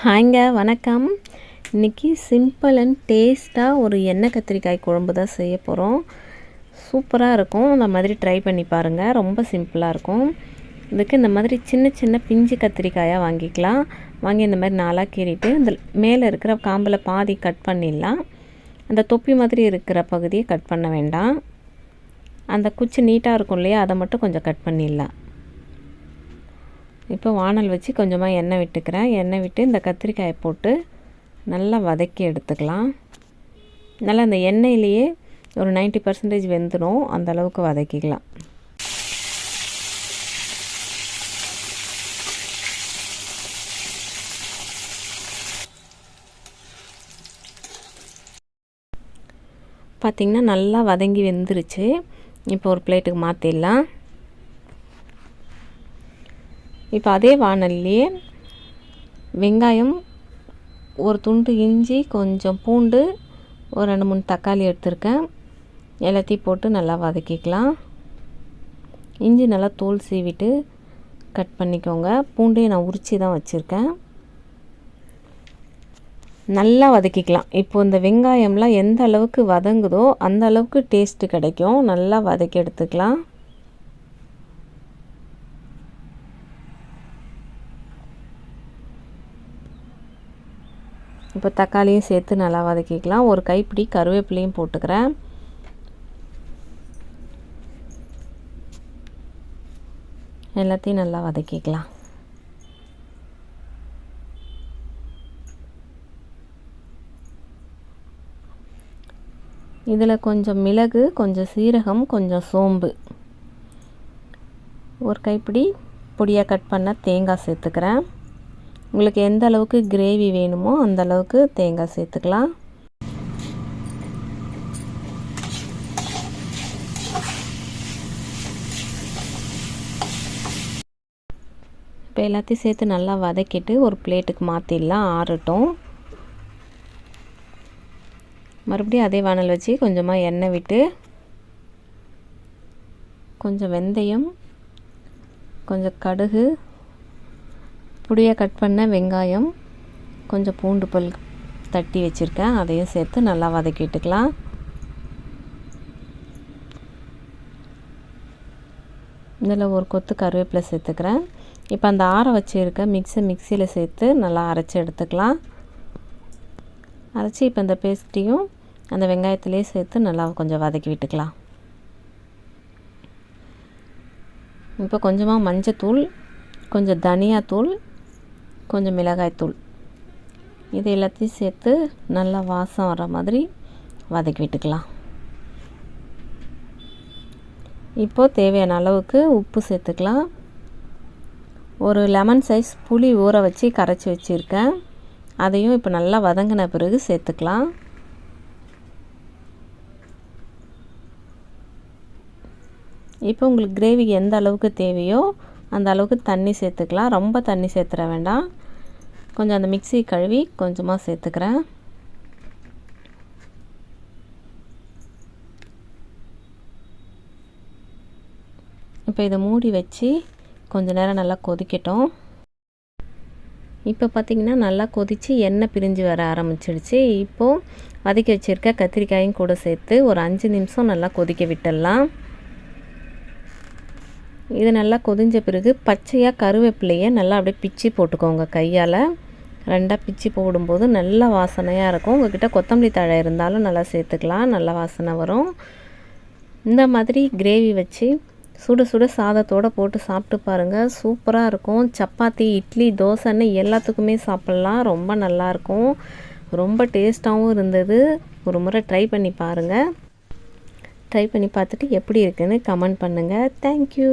ஹாய்ங்க, வணக்கம். இன்றைக்கி simple and டேஸ்ட்டாக ஒரு எண்ணெய் கத்திரிக்காய் குழம்பு தான் செய்ய போகிறோம். சூப்பராக இருக்கும். இந்த மாதிரி ட்ரை பண்ணி பாருங்கள். ரொம்ப சிம்பிளாக இருக்கும். இதுக்கு இந்த மாதிரி சின்ன சின்ன பிஞ்சு கத்திரிக்காயாக வாங்கிக்கலாம். வாங்கி இந்த மாதிரி நாளாக கீறிட்டு இந்த மேலே இருக்கிற காம்பில் பாதி கட் பண்ணிடலாம். அந்த தொப்பி மாதிரி இருக்கிற பகுதியை கட் பண்ண வேண்டாம். அந்த குச்சி நீட்டாக இருக்கும் இல்லையா, அதை மட்டும் கொஞ்சம் கட் பண்ணிடலாம். இப்போ வானல் வச்சு கொஞ்சமாக எண்ணெய் விட்டுக்கிறேன். எண்ணெய் விட்டு இந்த கத்திரிக்காயை போட்டு நல்லா வதக்கி எடுத்துக்கலாம். நல்லா இந்த எண்ணெயிலேயே ஒரு 90% வெந்துடும். அந்த அளவுக்கு வதக்கிக்கலாம். பார்த்திங்கன்னா நல்லா வதங்கி வெந்துருச்சு. இப்போ ஒரு பிளேட்டுக்கு மாற்றிடலாம். இப்போ அதே வானல்லையே வெங்காயம், ஒரு துண்டு இஞ்சி, கொஞ்சம் பூண்டு, ஒரு 2-3 தக்காளி எடுத்துருக்கேன். எல்லாத்தையும் போட்டு நல்லா வதக்கிக்கலாம். இஞ்சி நல்லா தோல் சீவிட்டு கட் பண்ணிக்கோங்க. பூண்டையும் நான் உரித்து தான் வச்சுருக்கேன். நல்லா வதக்கிக்கலாம். இப்போது இந்த வெங்காயம்லாம் எந்த அளவுக்கு வதங்குதோ அந்த அளவுக்கு டேஸ்ட்டு கிடைக்கும். நல்லா வதக்கி எடுத்துக்கலாம். இப்போ தக்காளியும் சேர்த்து நல்லா வதக்கிக்கலாம். ஒரு கைப்பிடி கருவேப்பிலையும் போட்டுக்கிறேன். எல்லாத்தையும் நல்லா வதக்கிக்கலாம். இதில் கொஞ்சம் மிளகு, கொஞ்சம் சீரகம், கொஞ்சம் சோம்பு, ஒரு கைப்பிடி பொடியாக கட் பண்ண தேங்காய் சேர்த்துக்கிறேன். உங்களுக்கு எந்த அளவுக்கு கிரேவி வேணுமோ அந்த அளவுக்கு தேங்காய் சேர்த்துக்கலாம். இப்போ எல்லாத்தையும் சேர்த்து நல்லா வதக்கிட்டு ஒரு பிளேட்டுக்கு மாற்றிடலாம். ஆறட்டும். மறுபடியும் அதே வானல் வச்சு கொஞ்சமாக எண்ணெய் விட்டு கொஞ்சம் வெந்தயம், கொஞ்சம் கடுகு, பொடியாக கட் பண்ண வெங்காயம், கொஞ்சம் பூண்டு பல் தட்டி வச்சுருக்கேன். அதையும் சேர்த்து நல்லா வதக்கிட்டுக்கலாம். இதில் ஒரு கொத்து கருவேப்பிலை சேர்த்துக்கிறேன். இப்போ அந்த ஆற வச்சுருக்க மிக்சியில் சேர்த்து நல்லா அரைச்சி எடுத்துக்கலாம். அரைச்சி இப்போ இந்த பேஸ்ட்டையும் அந்த வெங்காயத்துலேயே சேர்த்து நல்லா கொஞ்சம் வதக்கி விட்டுக்கலாம். இப்போ கொஞ்சமாக மஞ்சத்தூள், கொஞ்சம் தனியாத்தூள், கொஞ்சம் மிளகாய்த்தூள், இது எல்லாத்தையும் சேர்த்து நல்லா வாசம் வர மாதிரி வதக்கி விட்டுக்கலாம். இப்போது தேவையான அளவுக்கு உப்பு சேர்த்துக்கலாம். ஒரு லெமன் சைஸ் புளி ஊற வச்சு கரைச்சி வச்சுருக்கேன். அதையும் இப்போ நல்லா வதங்கின பிறகு சேர்த்துக்கலாம். இப்போ உங்களுக்கு கிரேவி எந்த அளவுக்கு தேவையோ அந்த அளவுக்கு தண்ணி சேர்த்துக்கலாம். ரொம்ப தண்ணி சேர்த்துற வேண்டாம். கொஞ்சம் அந்த மிக்ஸி கழுவி கொஞ்சமாக சேர்த்துக்கிறேன். இப்போ இதை மூடி வச்சு கொஞ்ச நேரம் நல்லா கொதிக்கட்டும். இப்போ பார்த்திங்கன்னா நல்லா கொதித்து எண்ணெய் பிரிஞ்சு வர ஆரம்பிச்சிடுச்சு. இப்போது வதக்கி வச்சுருக்க கத்திரிக்காயும் கூட சேர்த்து ஒரு 5 நிமிஷம் நல்லா கொதிக்க விட்டுடலாம். இது நல்லா கொதிஞ்ச பிறகு பச்சையாக கருவேப்பிலையை நல்லா அப்படியே பிச்சு போட்டுக்கோங்க. கையால் 2 பிச்சு போடும்போது நல்ல வாசனையாக இருக்கும். உங்கள்கிட்ட கொத்தமல்லி தழை இருந்தாலும் நல்லா சேர்த்துக்கலாம். நல்ல வாசனை வரும். இந்த மாதிரி கிரேவி வச்சு சுட சுட சாதத்தோடு போட்டு சாப்பிட்டு பாருங்கள். சூப்பராக இருக்கும். சப்பாத்தி, இட்லி, தோசைன்னு எல்லாத்துக்குமே சாப்பிட்லாம். ரொம்ப நல்லாயிருக்கும். ரொம்ப டேஸ்ட்டாகவும் இருந்தது. ஒரு முறை ட்ரை பண்ணி பாருங்கள். ட்ரை பண்ணி பார்த்துட்டு எப்படி இருக்குன்னு கமெண்ட் பண்ணுங்கள். தேங்க்யூ.